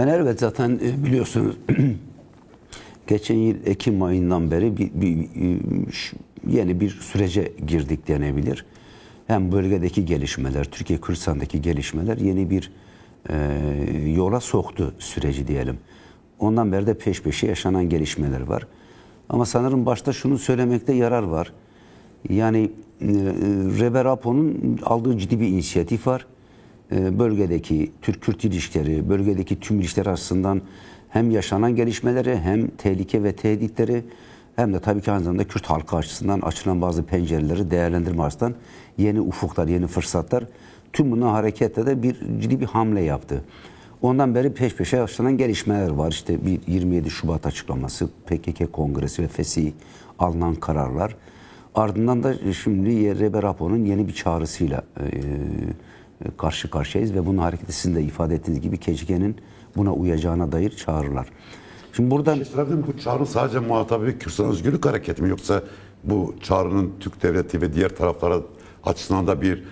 Yani evet zaten biliyorsunuz geçen yıl Ekim ayından beri yeni bir sürece girdik denebilir. Hem bölgedeki gelişmeler, Türkiye Kürdistan'daki gelişmeler yeni bir yola soktu süreci diyelim. Ondan beri de peş peşe yaşanan gelişmeler var. Ama sanırım başta şunu söylemekte yarar var. Yani Rebe Rapo'nun aldığı ciddi bir inisiyatif var. Bölgedeki Türk-Kürt ilişkileri, bölgedeki tüm ilişkiler açısından hem yaşanan gelişmeleri hem tehlike ve tehditleri hem de tabii ki aynı zamanda Kürt halkı açısından açılan bazı pencereleri değerlendirme açısından yeni ufuklar, yeni fırsatlar, tüm buna hareketle de ciddi bir hamle yaptı. Ondan beri peş peşe yaşanan gelişmeler var. İşte bir 27 Şubat açıklaması, PKK Kongresi ve FESİ alınan kararlar. Ardından da şimdi Rebe Rapo'nun yeni bir çağrısıyla karşı karşıyayız ve bunun hareketi sizin de ifade ettiğiniz gibi KCK'nin buna uyacağına dair çağrılar. Şimdi buradan... Bu çağrı sadece muhatabı Kürdistan Özgürlük Hareketi mi, yoksa bu çağrının Türk Devleti ve diğer taraflara açısından da bir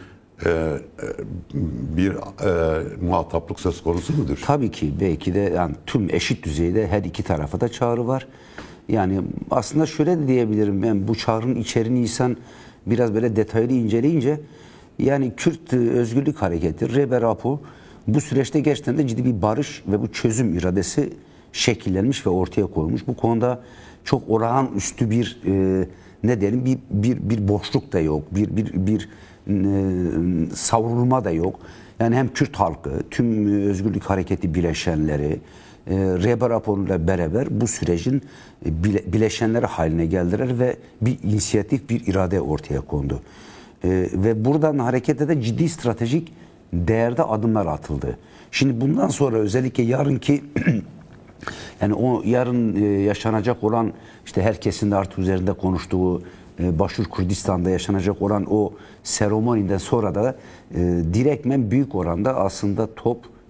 muhataplık söz konusu mudur? Tabii ki belki de yani tüm eşit düzeyde her iki tarafa da çağrı var. Yani aslında şöyle de diyebilirim, ben bu çağrının içeriğini insan biraz böyle detaylı inceleyince yani Kürt Özgürlük Hareketi, Rebe Rapo bu süreçte gerçekten de ciddi bir barış ve bu çözüm iradesi şekillenmiş ve ortaya koyulmuş. Bu konuda çok olağanüstü bir ne diyelim bir boşluk da yok, bir savrulma da yok. Yani hem Kürt halkı, tüm Özgürlük Hareketi bileşenleri, Rebe Rapo'yla beraber bu sürecin bileşenleri haline geldiler ve bir inisiyatif, bir irade ortaya kondu. Ve buradan hareketle de ciddi stratejik değerde adımlar atıldı. Şimdi bundan sonra özellikle yarınki yani o yarın yaşanacak olan, işte herkesin de artık üzerinde konuştuğu Başur Kürdistan'da yaşanacak olan o seremoniden sonra da direktmen büyük oranda aslında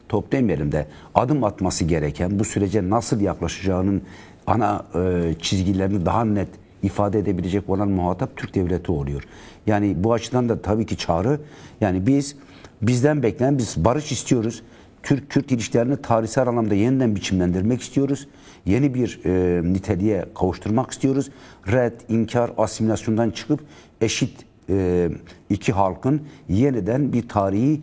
top demeyelim de adım atması gereken, bu sürece nasıl yaklaşacağının ana çizgilerini daha net ifade edebilecek olan muhatap Türk Devleti oluyor. Yani bu açıdan da tabii ki çağrı, yani bizden beklenen, biz barış istiyoruz. Türk-Kürt ilişkilerini tarihsel anlamda yeniden biçimlendirmek istiyoruz. Yeni bir niteliğe kavuşturmak istiyoruz. Red, inkar, asimilasyondan çıkıp eşit iki halkın yeniden bir tarihi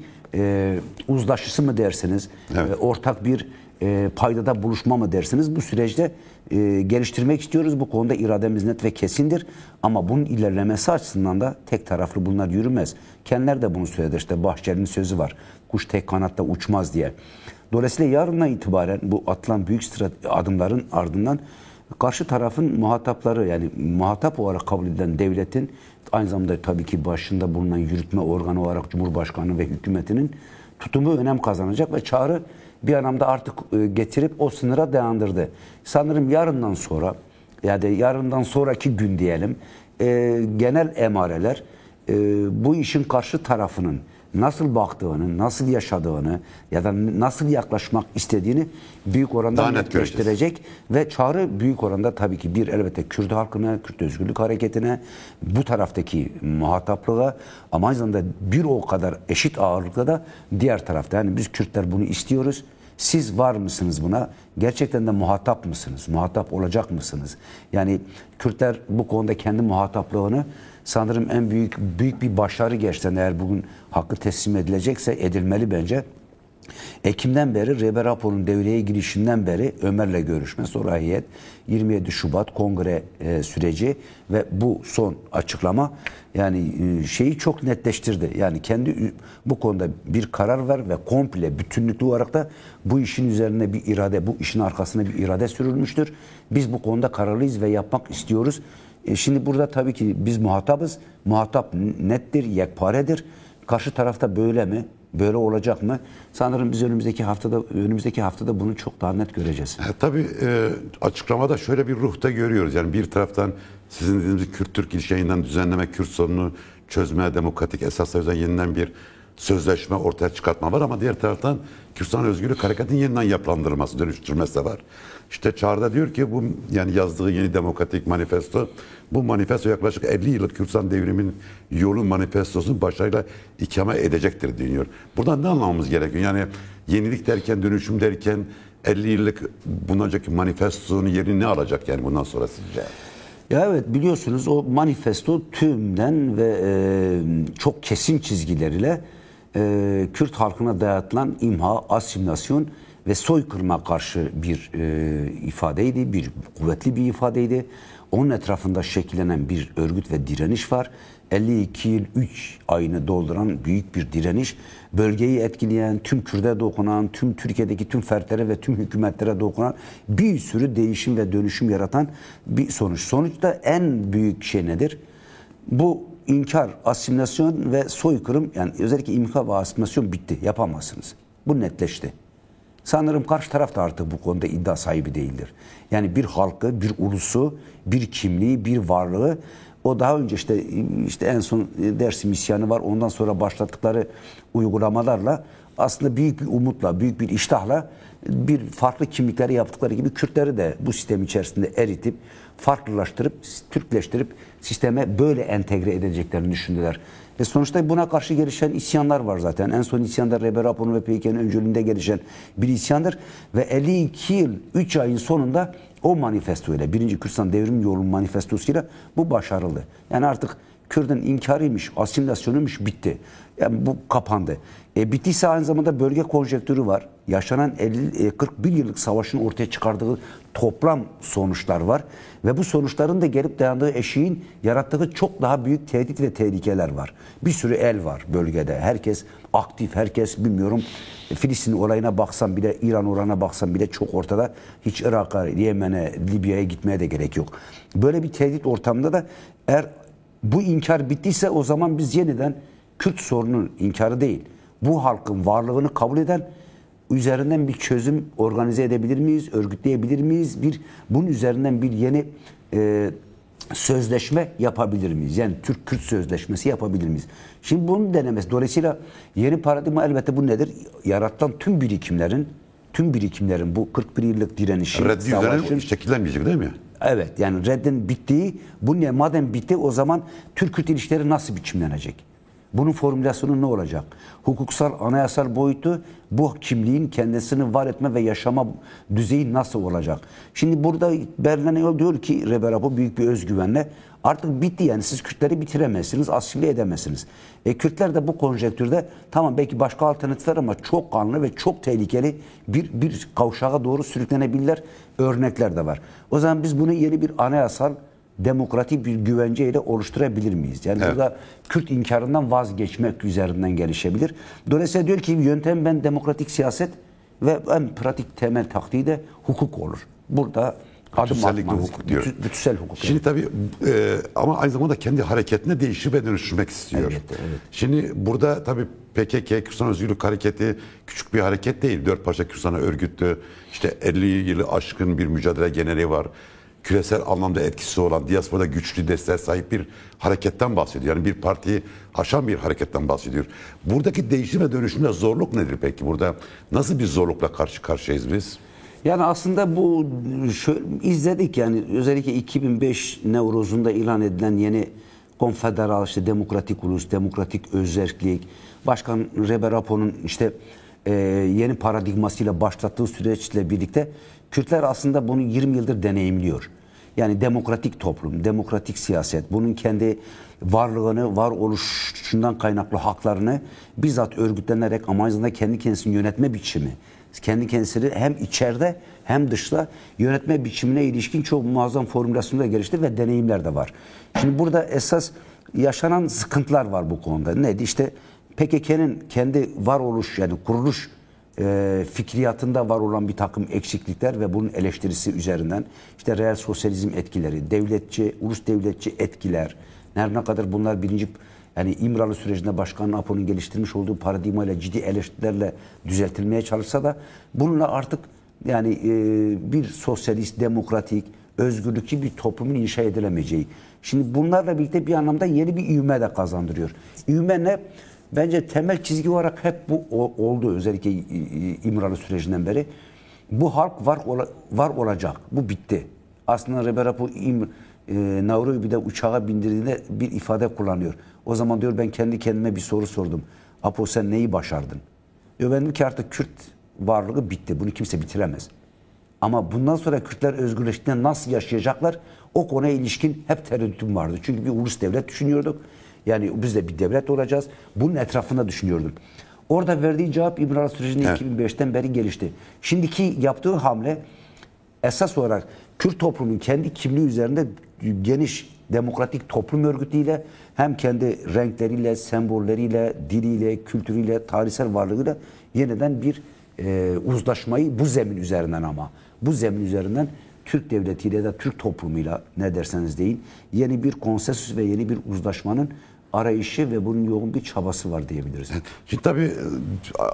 uzlaşısı mı dersiniz, evet, ortak bir paydada buluşma mı dersiniz, bu süreçte geliştirmek istiyoruz. Bu konuda irademiz net ve kesindir. Ama bunun ilerlemesi açısından da tek taraflı bunlar yürümez. Kendileri de bunu söyledi. İşte Bahçeli'nin sözü var. Kuş tek kanatta uçmaz diye. Dolayısıyla yarından itibaren bu atılan büyük adımların ardından karşı tarafın muhatapları, yani muhatap olarak kabul edilen devletin, aynı zamanda tabii ki başında bulunan yürütme organı olarak Cumhurbaşkanı ve hükümetinin tutumu önem kazanacak ve çağrı bir anlamda artık getirip o sınıra dayandırdı. Sanırım yarından sonra, yani yarından sonraki gün diyelim, genel emareler bu işin karşı tarafının nasıl baktığını, nasıl yaşadığını ya da nasıl yaklaşmak istediğini büyük oranda netleştirecek ve çağrı büyük oranda tabii ki elbette Kürt halkına, Kürt Özgürlük Hareketi'ne, bu taraftaki muhataplığa, ama aynı zamanda bir o kadar eşit ağırlıkta da diğer tarafta. Yani biz Kürtler bunu istiyoruz. Siz var mısınız buna? Gerçekten de muhatap mısınız? Muhatap olacak mısınız? Yani Kürtler bu konuda kendi muhataplığını, sanırım en büyük bir başarı gerçekten, eğer bugün hakkı teslim edilecekse edilmeli bence. Ekim'den beri, Rebe Rapo'nun devreye girişinden beri Ömer'le görüşme, sonra heyet, 27 Şubat kongre süreci ve bu son açıklama yani şeyi çok netleştirdi. Yani kendi bu konuda bir karar ver ve komple bütünlüklü olarak da bu işin üzerine bir irade, bu işin arkasına bir irade sürülmüştür. Biz bu konuda kararlıyız ve yapmak istiyoruz. Şimdi burada tabii ki biz muhatabız. Muhatap nettir, yekparedir. Karşı tarafta böyle mi? Böyle olacak mı? Sanırım biz önümüzdeki haftada bunu çok daha net göreceğiz. Tabii açıklamada şöyle bir ruhta görüyoruz. Yani bir taraftan sizin dediğiniz Kürt-Türk ilişkilerini düzenleme, Kürt sorununu çözme, demokratik esaslar üzerine yeniden bir sözleşme ortaya çıkartma var, ama diğer taraftan Kürdistan Özgürlük Hareketi'nin yeniden yapılandırılması, dönüştürmesi de var. İşte çağrıda diyor ki bu, yani yazdığı yeni demokratik manifesto, bu manifesto yaklaşık 50 yıllık Kürdistan devriminin yolu manifestosunu başarıyla ikame edecektir diyor. Buradan ne anlamamız gerekiyor? Yani yenilik derken, dönüşüm derken 50 yıllık bundan önceki manifestonun yerini ne alacak yani bundan sonra sizce? Ya evet, biliyorsunuz o manifesto tümden ve çok kesin çizgileriyle Kürt halkına dayatılan imha, asimilasyon ve soykırıma karşı bir ifadeydi, bir kuvvetli bir ifadeydi. Onun etrafında şekillenen bir örgüt ve direniş var. 52 yıl 3 ayını dolduran büyük bir direniş. Bölgeyi etkileyen, tüm Kürt'e dokunan, tüm Türkiye'deki tüm fertlere ve tüm hükümetlere dokunan bir sürü değişim ve dönüşüm yaratan bir sonuç. Sonuçta en büyük şey nedir? Bu inkar, asimilasyon ve soykırım, yani özellikle imha ve asimilasyon bitti. Yapamazsınız. Bu netleşti. Sanırım karşı taraf da artık bu konuda iddia sahibi değildir. Yani bir halkı, bir ulusu, bir kimliği, bir varlığı, o daha önce işte en son Dersim isyanı var. Ondan sonra başlattıkları uygulamalarla aslında büyük bir umutla, büyük bir iştahla bir farklı kimlikleri yaptıkları gibi Kürtleri de bu sistem içerisinde eritip, farklılaştırıp, Türkleştirip sisteme böyle entegre edeceklerini düşündüler. Ve sonuçta buna karşı gelişen isyanlar var zaten. En son isyanda Rebbe Rapor'un ve PKK'nın öncülüğünde gelişen bir isyandır. Ve 52 yıl 3 ayın sonunda o manifestoyla, 1. Kürdistan Devrim Yolu manifestosuyla bu başarılı. Yani artık Kürt'ün inkarıymış, asimilasyonuymuş, bitti. Yani bu kapandı. Bittiyse aynı zamanda bölge konjektürü var. Yaşanan 41 yıllık savaşın ortaya çıkardığı toplam sonuçlar var. Ve bu sonuçların da gelip dayandığı eşiğin yarattığı çok daha büyük tehdit ve tehlikeler var. Bir sürü el var bölgede. Herkes aktif, herkes bilmiyorum. Filistin olayına baksan bile, İran olayına baksan bile çok ortada. Hiç Irak'a, Yemen'e, Libya'ya gitmeye de gerek yok. Böyle bir tehdit ortamında da eğer bu inkar bittiyse o zaman biz yeniden Kürt sorunun inkarı değil, bu halkın varlığını kabul eden üzerinden bir çözüm organize edebilir miyiz, örgütleyebilir miyiz? Bunun üzerinden bir yeni sözleşme yapabilir miyiz? Yani Türk-Kürt sözleşmesi yapabilir miyiz? Şimdi bunun denemesi. Dolayısıyla yeni paradigma elbette bu nedir? Yaratılan tüm birikimlerin bu 41 yıllık direnişin, Reddi savaşın... üzerine şekillenmeyecek değil mi? Evet, yani reddin bittiği, madem bitti o zaman Türk-Kürt ilişkileri nasıl biçimlenecek? Bunun formülasyonu ne olacak? Hukuksal, anayasal boyutu, bu kimliğin kendisini var etme ve yaşama düzeyi nasıl olacak? Şimdi burada Berlin diyor ki Rebbe Rapor büyük bir özgüvenle artık bitti, yani siz Kürtleri bitiremezsiniz, asimile edemezsiniz. Kürtler de bu konjektürde tamam belki başka alternatifler ama çok kanlı ve çok tehlikeli bir kavşağa doğru sürüklenebilirler, örnekler de var. O zaman biz bunu yeni bir anayasal demokratik bir güvenceyle oluşturabilir miyiz? Yani evet. Burada Kürt inkarından vazgeçmek üzerinden gelişebilir. Dolayısıyla diyor ki yöntem ben demokratik siyaset ve en pratik temel taktiği de hukuk olur. Burada bütünsellikli hukuk diyor. Bütünsel hukuk. Şimdi tabii ama aynı zamanda kendi hareketine değişir ve dönüştürmek istiyor. Evet, evet. Şimdi burada tabii PKK, Kürdistan Özgürlük Hareketi küçük bir hareket değil. Dörtparça Kürdistan'a örgütlü, işte 50 yılı aşkın bir mücadele geneli var. Küresel anlamda etkisi olan, diasporada güçlü desteğe sahip bir hareketten bahsediyor. Yani bir partiyi aşan bir hareketten bahsediyor. Buradaki değişim ve dönüşümde zorluk nedir peki? Burada nasıl bir zorlukla karşı karşıyayız biz? Yani aslında bu izledik, yani özellikle 2005 Nevruz'unda ilan edilen yeni konfederal, işte demokratik ulus, demokratik özerklik, Başkan Rebbe Rapor'un yeni paradigmasıyla başlattığı süreçle birlikte Kürtler aslında bunu 20 yıldır deneyimliyor. Yani demokratik toplum, demokratik siyaset, bunun kendi varlığını, varoluşundan kaynaklı haklarını bizzat örgütlenerek ama aynı zamanda kendi kendisini yönetme biçimi, kendi kendisini hem içeride hem dışta yönetme biçimine ilişkin çok muazzam formülasyonlar gelişti ve deneyimler de var. Şimdi burada esas yaşanan sıkıntılar var bu konuda. Neydi? İşte PKK'nın kendi varoluş, yani kuruluş fikriyatında var olan bir takım eksiklikler ve bunun eleştirisi üzerinden işte reel sosyalizm etkileri, devletçi, ulus devletçi etkiler, ne kadar bunlar yani İmralı sürecinde Başkan Apo'nun geliştirmiş olduğu paradigmayla ciddi eleştirilerle düzeltilmeye çalışsa da bununla artık yani bir sosyalist, demokratik, özgürlükçü bir toplumun inşa edilemeyeceği. Şimdi bunlarla birlikte bir anlamda yeni bir ivme de kazandırıyor. İvme ne? Bence temel çizgi olarak hep bu oldu, özellikle İmralı sürecinden beri. Bu halk var olacak. Bu bitti. Aslında Rebbe Rapor Nairobi'de uçağa bindirdiğinde bir ifade kullanıyor. O zaman diyor ben kendi kendime bir soru sordum. Apo sen neyi başardın? Diyor ben dedim ki artık Kürt varlığı bitti. Bunu kimse bitiremez. Ama bundan sonra Kürtler özgürleştiğinde nasıl yaşayacaklar? O konuya ilişkin hep tereddütüm vardı. Çünkü bir ulus devlet düşünüyorduk. Yani biz de bir devlet olacağız. Bunun etrafında düşünüyordum. Orada verdiği cevap İmralı sürecinde Evet. 2005'ten beri gelişti. Şimdiki yaptığı hamle esas olarak Kürt toplumunun kendi kimliği üzerinde geniş demokratik toplum örgütüyle hem kendi renkleriyle, sembolleriyle, diliyle, kültürüyle, tarihsel varlığıyla yeniden bir uzlaşmayı bu zemin üzerinden ama bu zemin üzerinden Türk devletiyle de Türk toplumuyla ne derseniz deyin yeni bir konsensüs ve yeni bir uzlaşmanın arayışı ve bunun yoğun bir çabası var diyebiliriz. Şimdi tabii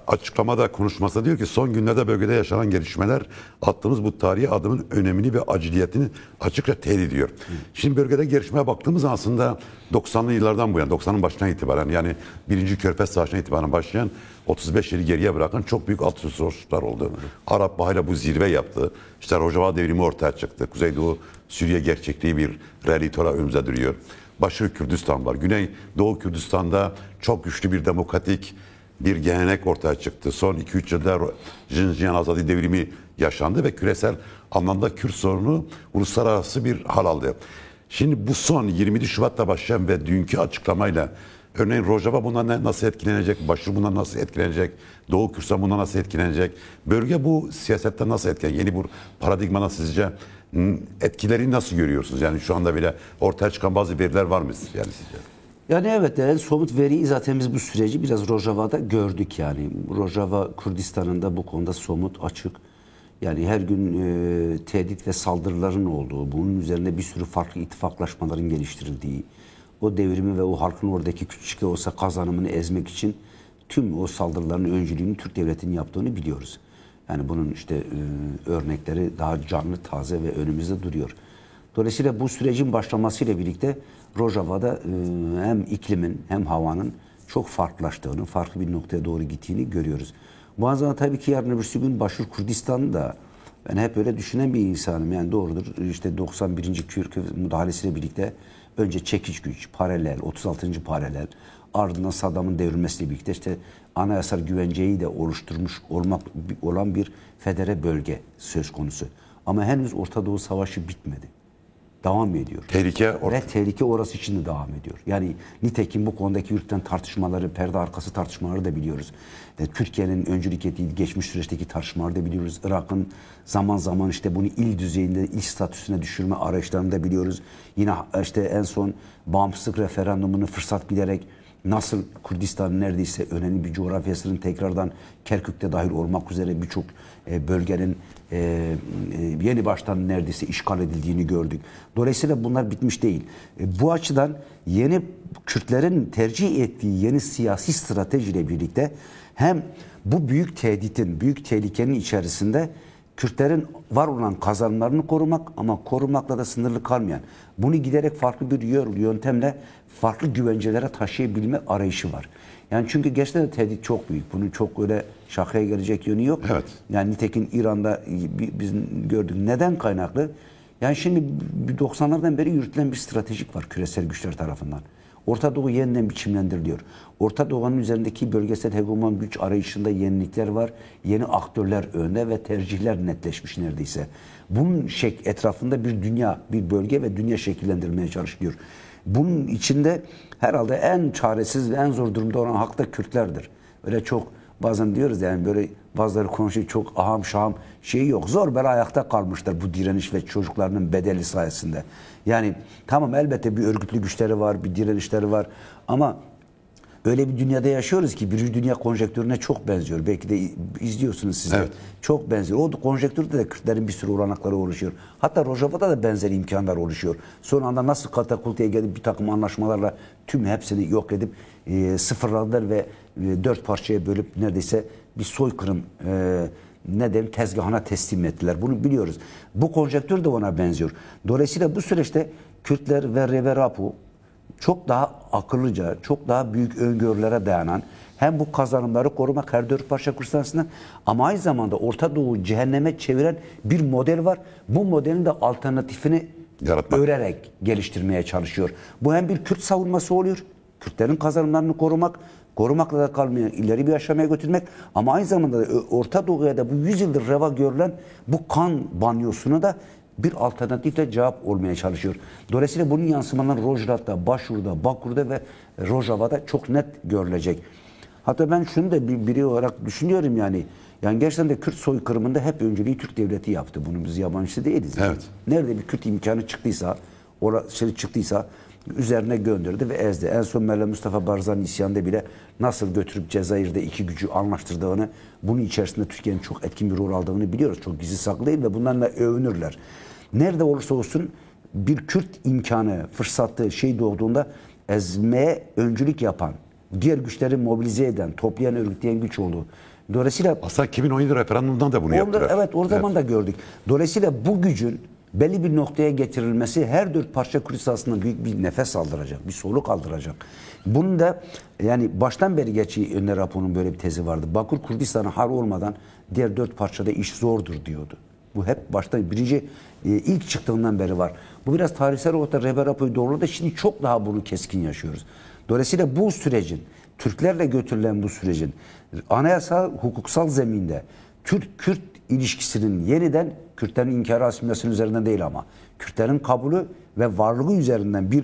açıklamada konuşmasında diyor ki son günlerde bölgede yaşanan gelişmeler attığımız bu tarihi adımın önemini ve aciliyetini açıkça tehdit ediyor. Şimdi bölgede gelişmeye baktığımız zaman aslında 90'lı yıllardan bu yana 90'ın başından itibaren yani 1. Körfez Savaşı'na itibaren başlayan 35 yılı geriye bırakan çok büyük alt üst savaşlar oldu. Arap Baharı'yla bu zirve yaptı. İşte Rojava devrimi ortaya çıktı. Kuzeydoğu Suriye gerçekliği bir realite olarak önümüze duruyor. Başarı Kürdistan var. Güney Doğu Kürdistan'da çok güçlü bir demokratik bir gelenek ortaya çıktı. Son 2-3 yılda Jinjiyan Azadi devrimi yaşandı ve küresel anlamda Kürt sorunu uluslararası bir hal aldı. Şimdi bu son 27 Şubat'ta başlayan ve dünkü açıklamayla örneğin Rojava bundan nasıl etkilenecek, Başarı bundan nasıl etkilenecek, Doğu Kürdistan bundan nasıl etkilenecek, bölge bu siyasetten nasıl etkilenecek, yeni bu paradigmana sizce etkileri nasıl görüyorsunuz? Yani şu anda bile ortaya çıkan bazı veriler var mı yani sizce? Yani evet, en somut veriyi zaten biz bu süreci biraz Rojava'da gördük yani. Rojava Kürdistan'ın da bu konuda somut, açık. Yani her gün tehdit ve saldırıların olduğu, bunun üzerine bir sürü farklı ittifaklaşmaların geliştirildiği, o devrimi ve o halkın oradaki küçük de olsa kazanımını ezmek için tüm o saldırıların öncülüğünü Türk Devleti'nin yaptığını biliyoruz. Yani bunun işte örnekleri daha canlı, taze ve önümüzde duruyor. Dolayısıyla bu sürecin başlamasıyla birlikte Rojava'da hem iklimin hem havanın çok farklılaştığını, farklı bir noktaya doğru gittiğini görüyoruz. Bu arada tabii ki yarın öbürsü gün Başur Kürdistan'ı da ben hep öyle düşünen bir insanım. Yani doğrudur işte 91. Kürt müdahalesiyle birlikte önce çekiç güç, paralel, 36. paralel, ardından Saddam'ın devrilmesiyle birlikte işte anayasal güvenceyi de oluşturmuş olan bir federe bölge söz konusu. Ama henüz Orta Doğu Savaşı bitmedi. Devam ediyor. Ve tehlike orası için de devam ediyor. Yani nitekim bu konudaki yürütülen tartışmaları, perde arkası tartışmaları da biliyoruz. Türkiye'nin öncülük ettiği geçmiş süreçteki tartışmaları da biliyoruz. Irak'ın zaman zaman işte bunu il düzeyinde, il statüsüne düşürme arayışlarını da biliyoruz. Yine işte en son bağımsızlık referandumunu fırsat bilerek nasıl Kürdistan'ın neredeyse önemli bir coğrafyasının tekrardan Kerkük'te dahil olmak üzere birçok bölgenin yeni baştan neredeyse işgal edildiğini gördük. Dolayısıyla bunlar bitmiş değil. Bu açıdan yeni Kürtlerin tercih ettiği yeni siyasi stratejiyle birlikte hem bu büyük tehditin, büyük tehlikenin içerisinde Kürtlerin var olan kazanımlarını korumak ama korumakla da sınırlı kalmayan, bunu giderek farklı bir yöntemle farklı güvencelere taşıyabilme arayışı var. Yani çünkü gerçekten de tehdit çok büyük. Bunun çok öyle şakaya gelecek yönü yok. Evet. Yani nitekim İran'da biz gördük. Neden kaynaklı? Yani şimdi 90'lardan beri yürütülen bir stratejik var küresel güçler tarafından. Orta Doğu yeniden biçimlendiriliyor. Orta Doğu'nun üzerindeki bölgesel hegemon güç arayışında yenilikler var. Yeni aktörler önde ve tercihler netleşmiş neredeyse. Bunun etrafında bir dünya, bir bölge ve dünya şekillendirilmeye çalışılıyor. Bunun içinde herhalde en çaresiz ve en zor durumda olan halk da Kürtlerdir. Öyle çok bazen diyoruz yani böyle bazıları konuşuyor çok aham şaham şeyi yok. Zor bela ayakta kalmışlar bu direniş ve çocuklarının bedeli sayesinde. Yani tamam elbette bir örgütlü güçleri var, bir direnişleri var ama öyle bir dünyada yaşıyoruz ki Birinci Dünya konjektürüne çok benziyor. Belki de izliyorsunuz siz de. Evet. Çok benziyor. O konjektürde de Kürtlerin bir sürü olanakları oluşuyor. Hatta Rojava'da da benzer imkanlar oluşuyor. Son anda nasıl katapultaya gelip bir takım anlaşmalarla tüm hepsini yok edip sıfırladılar ve 4 parçaya bölüp neredeyse bir soykırım tezgahına teslim ettiler. Bunu biliyoruz. Bu konjektür de ona benziyor. Dolayısıyla bu süreçte Kürtler ve Reverapu çok daha akıllıca, çok daha büyük öngörülere dayanan hem bu kazanımları korumak her 4 parça Kürdistan'sında ama aynı zamanda Orta Doğu cehenneme çeviren bir model var. Bu modelin de alternatifini örerek geliştirmeye çalışıyor. Bu hem bir Kürt savunması oluyor. Kürtlerin kazanımlarını korumak, korumakla da kalmayan ileri bir aşamaya götürmek ama aynı zamanda da Orta Doğu'ya da bu 100 yıldır reva görülen bu kan banyosuna da bir alternatifle cevap olmaya çalışıyor. Dolayısıyla bunun yansımaları Rojava'da, Başur'da, Bakur'da ve Rojava'da çok net görülecek. Hatta ben şunu da biri olarak düşünüyorum yani gerçekten de Kürt soykırımında hep önceliği Türk devleti yaptı. Bunun biz yabancısı değiliz. Evet. Nerede bir Kürt imkanı çıktıysa üzerine gönderdi ve ezdi. En son Meryem Mustafa Barzani isyanda bile nasıl götürüp Cezayir'de iki gücü anlaştırdığını, bunun içerisinde Türkiye'nin çok etkin bir rol aldığını biliyoruz. Çok gizli saklı değil ve bunlarla övünürler. Nerede olursa olsun bir Kürt imkanı, fırsatı, doğduğunda ezmeye öncülük yapan, diğer güçleri mobilize eden, toplayan, örgütleyen güç oldu. Dolayısıyla Aslında 2017 referandumdan da bunu yaptılar. Evet, o zaman da gördük. Dolayısıyla bu gücün belli bir noktaya getirilmesi her dört parça Kürt aslında büyük bir nefes aldıracak, bir soluk aldıracak. Bunun da yani baştan beri geçi Önder Apo'nun böyle bir tezi vardı. Bakur Kürdistan'a har olmadan diğer dört parçada iş zordur diyordu. Bu hep baştan ilk çıktığından beri var. Bu biraz tarihsel olarak Rehber Apo'yu doğruladı. Şimdi çok daha bunu keskin yaşıyoruz. Dolayısıyla bu sürecin, Türklerle götürülen bu sürecin anayasal, hukuksal zeminde Türk-Kürt ilişkisinin yeniden Kürtlerin inkarı asimilyasyonu üzerinden değil ama Kürtlerin kabulü ve varlığı üzerinden bir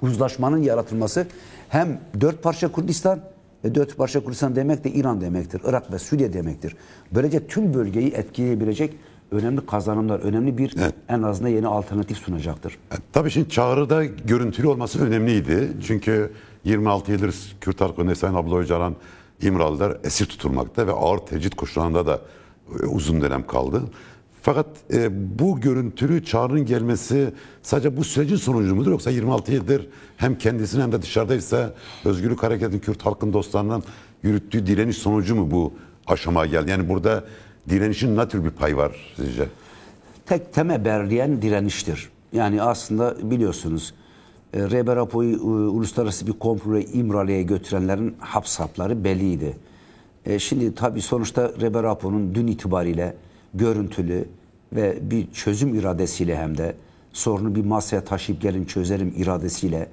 uzlaşmanın yaratılması hem dört parça Kürdistan ve dört parça Kürdistan demek de İran demektir, Irak ve Suriye demektir. Böylece tüm bölgeyi etkileyebilecek önemli kazanımlar, önemli bir en azından yeni alternatif sunacaktır. Tabii şimdi çağrıda görüntülü olması önemliydi. Çünkü 26 yıldır Kürt halkı Sayın Abdullah Öcalan İmralılar esir tutulmakta ve ağır tecrit koşullarında da uzun dönem kaldı. Fakat bu görüntülü çağrının gelmesi sadece bu sürecin sonucu mudur yoksa 26 yıldır hem kendisinin hem de dışarıdaysa Özgürlük Hareketi'nin Kürt halkın dostlarından yürüttüğü direniş sonucu mu bu aşamaya geldi? Yani burada direnişin ne tür bir pay var sizce? Tek teme belirleyen direniştir. Yani aslında biliyorsunuz Rehber Apo'yu uluslararası bir komploya İmralı'ya götürenlerin hapsapları belliydi. Şimdi tabii sonuçta Rehber Apo'nun dün itibariyle görüntülü ve bir çözüm iradesiyle hem de sorunu bir masaya taşıyıp gelin çözerim iradesiyle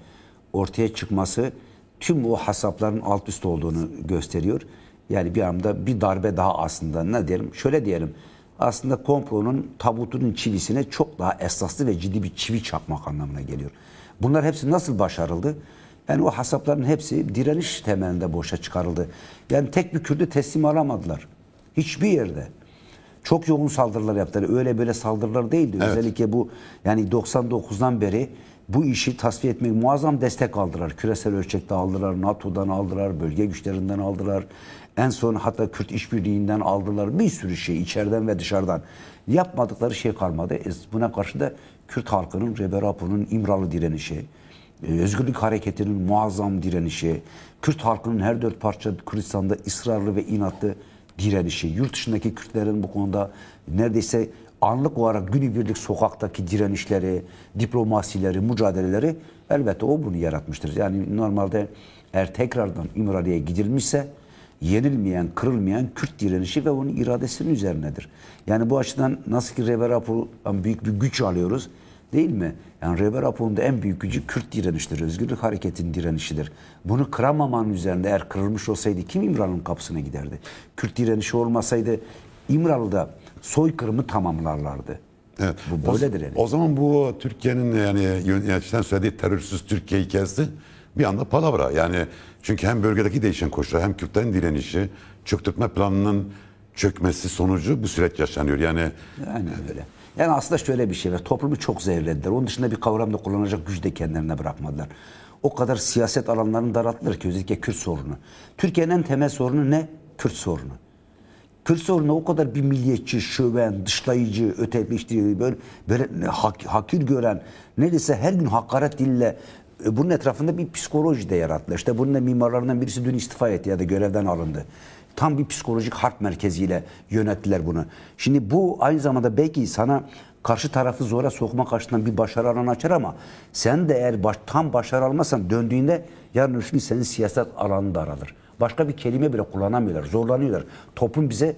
ortaya çıkması tüm o hasapların alt üst olduğunu gösteriyor. Yani bir anda bir darbe daha aslında ne diyelim? Şöyle diyelim. Aslında komplonun tabutunun çivisine çok daha esaslı ve ciddi bir çivi çakmak anlamına geliyor. Bunlar hepsi nasıl başarıldı? Yani o hasapların hepsi direniş temelinde boşa çıkarıldı. Yani tek bir Kürt'ü teslim alamadılar. Hiçbir yerde. Çok yoğun saldırılar yaptılar. Öyle böyle saldırılar değildi. Evet. Özellikle bu yani 99'dan beri bu işi tasfiye etmek muazzam destek aldılar. Küresel ölçekte aldılar, NATO'dan aldılar, bölge güçlerinden aldılar. En son hatta Kürt işbirliğinden aldılar. Bir sürü şey içeriden ve dışarıdan. Yapmadıkları şey kalmadı. Buna karşı da Kürt halkının, Rehber Apo'nun İmralı direnişi, Özgürlük Hareketi'nin muazzam direnişi, Kürt halkının her dört parça Kürdistan'da ısrarlı ve inatlı direnişi, yurt dışındaki Kürtlerin bu konuda neredeyse anlık olarak günübirlik sokaktaki direnişleri, diplomasileri, mücadeleleri elbette o bunu yaratmıştır. Yani normalde eğer tekrardan İmralı'ya gidilmişse yenilmeyen, kırılmayan Kürt direnişi ve onun iradesinin üzerinedir. Yani bu açıdan nasıl ki Rehber Apo'dan büyük bir güç alıyoruz değil mi? Yani Rehber Apo'nun da en büyük gücü Kürt direniştir, Özgürlük Hareketi'nin direnişidir. Bunu kıramamanın üzerinde eğer kırılmış olsaydı kim İmralı'nın kapısına giderdi? Kürt direnişi olmasaydı İmralı'da soykırımı tamamlarlardı. Evet. Bu böyledir yani. O zaman bu Türkiye'nin yani yöneticilerin söylediği terörsüz Türkiye hikayesi bir anda palavra. Yani çünkü hem bölgedeki değişen koşullar hem Kürtlerin direnişi, çöktürtme planının çökmesi sonucu bu süreç yaşanıyor. Yani öyle. Yani aslında şöyle bir şey var. Toplumu çok zehirlediler. Onun dışında bir kavramda kullanacak gücü de kendilerine bırakmadılar. O kadar siyaset alanlarını daralttılar ki özellikle Kürt sorunu. Türkiye'nin en temel sorunu ne? Kürt sorunu. Kürt sorunu o kadar bir milliyetçi, şöven, dışlayıcı, ötekileştirici, böyle hakir gören, neredeyse her gün hakaret dille bunun etrafında bir psikoloji de yarattılar. İşte bunun da mimarlarından birisi dün istifa etti ya da görevden alındı. Tam bir psikolojik harp merkeziyle yönettiler bunu. Şimdi bu aynı zamanda belki sana karşı tarafı zora sokmak açısından bir başarı alanı açar ama sen de eğer tam başarı almazsan döndüğünde yarın öbür gün senin siyaset alanı daralır. Başka bir kelime bile kullanamıyorlar, zorlanıyorlar. Toplum bize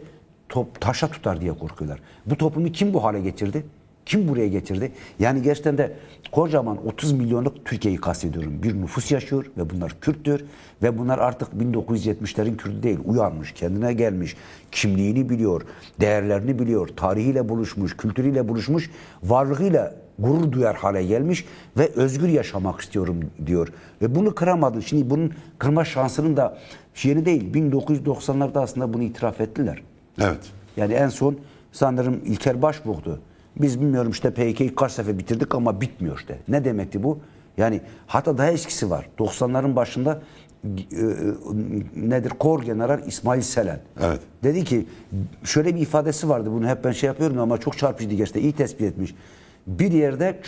taşa tutar diye korkuyorlar. Bu toplumu kim bu hale getirdi? Kim buraya getirdi? Yani gerçekten de kocaman 30 milyonluk Türkiye'yi kastediyorum. Bir nüfus yaşıyor ve bunlar Kürttür. Ve bunlar artık 1970'lerin Kürtü değil. Uyanmış, kendine gelmiş, kimliğini biliyor, değerlerini biliyor, tarihiyle buluşmuş, kültürüyle buluşmuş, varlığıyla gurur duyar hale gelmiş ve özgür yaşamak istiyorum diyor. Ve bunu kıramadı. Şimdi bunun kırma şansının da yeni değil. 1990'larda aslında bunu itiraf ettiler. Evet. Yani en son sanırım İlker Başbuğ'du. Biz bilmiyorum işte PKK'yı kaç sefer bitirdik ama bitmiyor işte. Ne demekti bu? Yani hatta daha eskisi var. 90'ların başında nedir? Kor General İsmail Selen. Evet. Dedi ki şöyle bir ifadesi vardı. Bunu hep ben şey yapıyorum ama çok çarpıcıydı gerçekten. İyi tespit etmiş. Bir yerde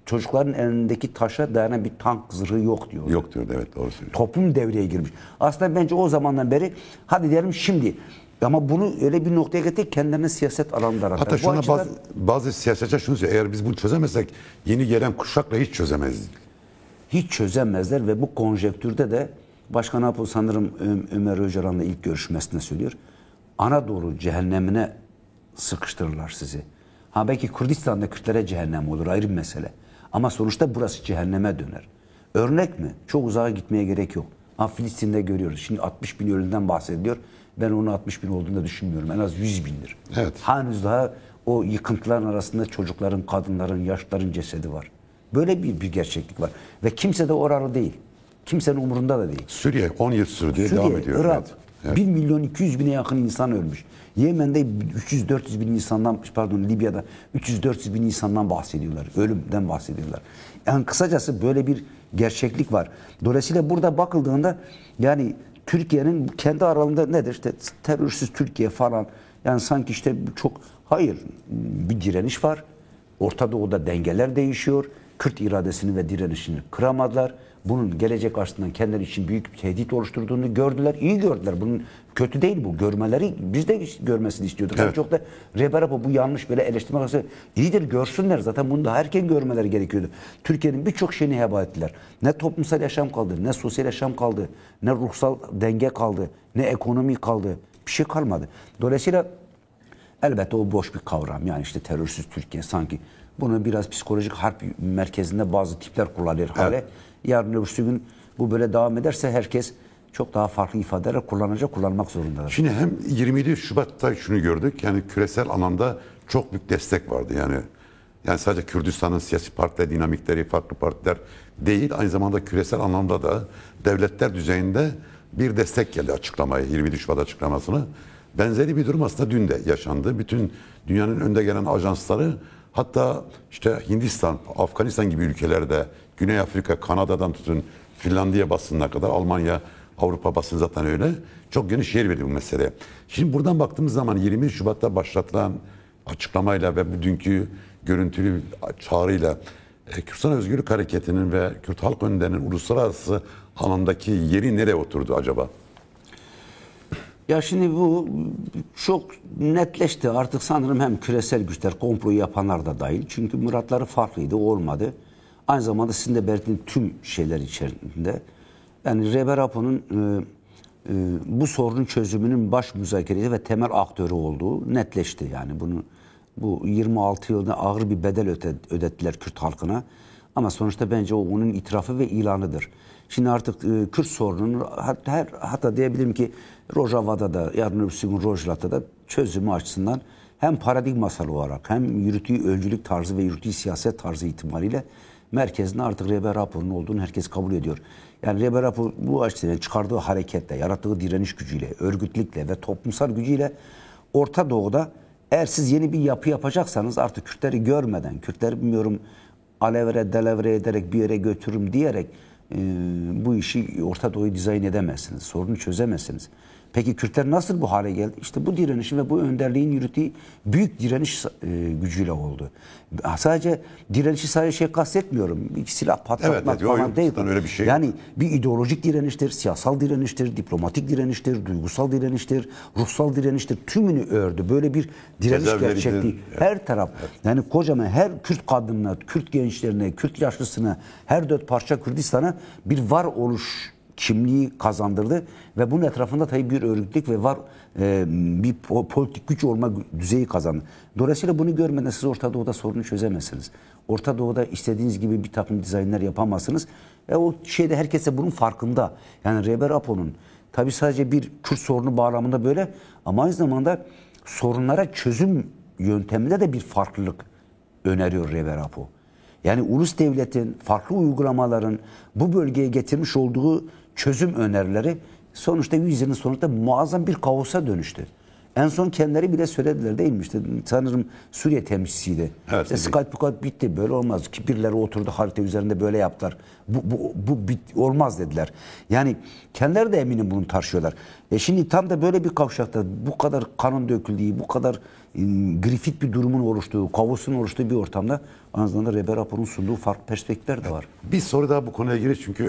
çocukların elindeki taşa dayanan bir tank zırhı yok diyor. Yok diyordu, evet, doğru söylüyor. Toplum devreye girmiş. Aslında bence o zamandan beri hadi diyelim şimdi ama bunu öyle bir noktaya getirdik kendilerine siyaset alanında aratlar. Hatta şu anda açıdan bazı siyasetçiler şunu söylüyor. Eğer biz bunu çözemezsek yeni gelen kuşakla hiç çözemezdik. hiç çözemezler ve bu konjektürde de Başkan Apo sanırım Ömer Öcalan'la ilk görüşmesinde söylüyor. Anadolu cehennemine sıkıştırırlar sizi. Ha belki Kürdistan'da Kürtlere cehennem olur ayrı bir mesele. Ama sonuçta burası cehenneme döner. Örnek mi? Çok uzağa gitmeye gerek yok. Ha Filistin'de görüyoruz. Şimdi 60 bin ölümden bahsediliyor. Ben onun 60 bin olduğunu da düşünmüyorum. En az 100 bindir. Evet. Henüz daha o yıkıntıların arasında çocukların, kadınların, yaşlıların cesedi var. Böyle bir gerçeklik var. Ve kimse de oralı değil. Kimsenin umurunda da değil. Suriye 10 yıl sürdü diye Suriye, devam ediyor. Irak, Evet. Evet. 1 milyon 200 bine yakın insan ölmüş. Yemen'de 300-400 bin insandan, pardon Libya'da 300-400 bin insandan bahsediyorlar. Ölümden bahsediyorlar. Yani kısacası böyle bir gerçeklik var. Dolayısıyla burada bakıldığında yani Türkiye'nin kendi aralığında nedir? İşte terörsüz Türkiye falan. Yani sanki işte çok hayır bir direniş var. Orta Doğu'da dengeler değişiyor. Kürt iradesini ve direnişini kıramadılar. Bunun gelecek açısından kendileri için büyük bir tehdit oluşturduğunu gördüler. İyi gördüler. Bunun kötü değil bu. Görmeleri biz de görmesini istiyorduk. Evet. Çok da Reberapa bu yanlış böyle eleştirme arası iyidir görsünler. Zaten bunu da herkesin görmeleri gerekiyordu. Türkiye'nin birçok şeyini heba ettiler. Ne toplumsal yaşam kaldı, ne sosyal yaşam kaldı, ne ruhsal denge kaldı, ne ekonomi kaldı. Bir şey kalmadı. Dolayısıyla elbette o boş bir kavram. Yani işte terörsüz Türkiye sanki bunu biraz psikolojik harp merkezinde bazı tipler kullanır hale. Evet. Yarın öbürsü gün bu böyle devam ederse herkes çok daha farklı ifadeler kullanmak zorundadır. Şimdi hem 27 Şubat'ta şunu gördük. Yani küresel anlamda çok büyük destek vardı. Yani sadece Kürdistan'ın siyasi partiler, dinamikleri, farklı partiler değil. Aynı zamanda küresel anlamda da devletler düzeyinde bir destek geldi açıklamaya, 27 Şubat açıklamasını. Benzeri bir durum aslında dün de yaşandı. Bütün dünyanın önde gelen ajansları, hatta işte Hindistan, Afganistan gibi ülkelerde, Güney Afrika, Kanada'dan tutun Finlandiya basınına kadar, Almanya, Avrupa basını zaten öyle. Çok geniş yer verdi bu meseleye. Şimdi buradan baktığımız zaman 20 Şubat'ta başlatılan açıklamayla ve bugünkü görüntülü çağrıyla Kürdistan Özgürlük Hareketi'nin ve Kürt Halk Önderinin uluslararası alandaki yeri nereye oturdu acaba? Ya şimdi bu çok netleşti. Artık sanırım hem küresel güçler, komployu yapanlar da dahil. Çünkü muratları farklıydı, olmadı. Aynı zamanda sizin de belirttiğiniz tüm şeyler içerisinde. Yani Reber Apo'nun bu sorunun çözümünün baş müzakeresi ve temel aktörü olduğu netleşti. Yani bu 26 yılda ağır bir bedel ödettiler Kürt halkına. Ama sonuçta bence o onun itirafı ve ilanıdır. Şimdi artık Kürt sorununun hatta diyebilirim ki Rojava'da da yarın öbürsü gün Rojava'da da çözümü açısından hem paradigmasal olarak hem yürütüğü öncülük tarzı ve yürütüğü siyaset tarzı itibariyle merkezinde artık Reber Apo'nun olduğunu herkes kabul ediyor. Yani Reber Apo bu açıdan çıkardığı hareketle, yarattığı direniş gücüyle, örgütlükle ve toplumsal gücüyle Orta Doğu'da eğer siz yeni bir yapı yapacaksanız artık Kürtleri görmeden, Kürtleri bilmiyorum alevre delevre ederek bir yere götürürüm diyerek bu işi Orta Doğu'yu dizayn edemezsiniz. Sorunu çözemezsiniz. Peki Kürtler nasıl bu hale geldi? İşte bu direnişin ve bu önderliğin yürüttüğü büyük direniş gücüyle oldu. Sadece direnişi sadece kastetmiyorum. Bir silah patlatmak falan değil. Öyle bir şey. Yani bir ideolojik direniştir, siyasal direniştir, diplomatik direniştir, duygusal direniştir, ruhsal direniştir. Tümünü ördü. Böyle bir direniş gerçekliği. Her taraf. Yani kocaman her Kürt kadınına, Kürt gençlerine, Kürt yaşlısına, her dört parça Kürdistan'a bir varoluş kimliği kazandırdı ve bunun etrafında tabii bir örgütlük ve var bir politik güç olma düzeyi kazandı. Dolayısıyla bunu görmeden siz Orta Doğu'da sorunu çözemezsiniz. Orta Doğu'da istediğiniz gibi bir takım dizaynlar yapamazsınız. O şeyde herkes de bunun farkında. Yani Rehber Apo'nun tabii sadece bir Kürt sorunu bağlamında böyle ama aynı zamanda sorunlara çözüm yönteminde de bir farklılık öneriyor Rehber Apo. Yani ulus devletin, farklı uygulamaların bu bölgeye getirmiş olduğu çözüm önerileri sonuçta 100 yılın sonunda muazzam bir kaosa dönüştü. En son kendileri bile söylediler değil mi? İşte sanırım Suriye temsilcisiydi. Evet, işte Skype bitti, böyle olmaz ki, birileri oturdu harita üzerinde böyle yaptılar. Bu olmaz dediler. Yani kendileri de eminim bunu tartışıyorlar. Şimdi tam da böyle bir kavşakta bu kadar kanın döküldüğü, bu kadar grifik bir durumun oluştuğu, kaosun oluştuğu bir ortamda aynı zamanda Rehber Apo'nun sunduğu farklı perspektifler de var. Bir soru daha bu konuya girir çünkü